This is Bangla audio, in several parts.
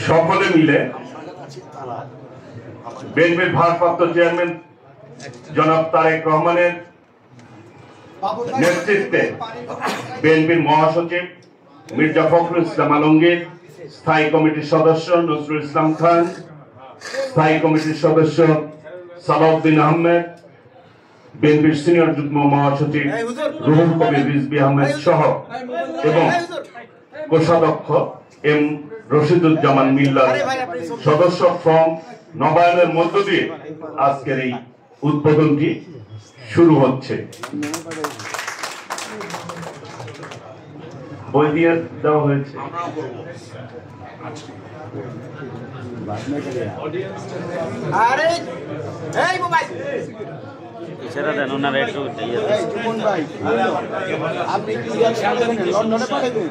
সকলে মিলে বিএনপির ভারপ্রাপ্ত চেয়ারম্যান জনাব তারেক রহমানের নেতৃত্বে বিএনপির মহাসচিব মির্জা ফখরুল ইসলাম আলমগীর, স্থায়ী কমিটির সদস্য নজরুল ইসলাম খান, স্থায়ী কমিটির সদস্য সালাউদ্দিন আহমেদ, বিএনপির সিনিয়র যুগ্ম মহাসচিব রুহুল কবির রিজভী আহমেদ সহ এবং কোষাধ্যক্ষ এম রশিদুজ্জামান মিল্লার সদস্য ফর্ম নবায়নের মধ্য দিয়ে আজকের এই উদ্বোধনটি শুরু হচ্ছে। বই দিয়ে দেওয়া হয়েছে। ইশারা দেন ওনারা একটু আপনি কি লন্ডনে পাঠাবেন?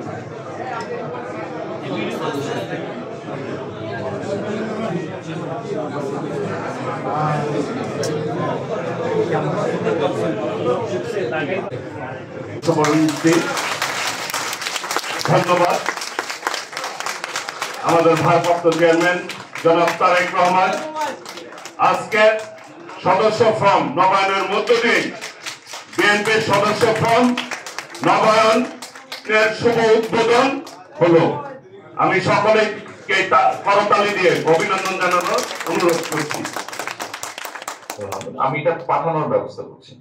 ধন্যবাদ আমাদের ভারপ্রাপ্ত চেয়ারম্যান জনাব তারেক রহমান। আজকে সদস্য ফর্ম নবায়নের মধ্য দিয়ে বিএনপির সদস্য ফর্ম নবায়নের শুভ উদ্বোধন হলো। আমি সকলকে করতালি দিয়ে অভিনন্দন জানানোর অনুরোধ করছি। আমি এটা পাঠানোর ব্যবস্থা করছি।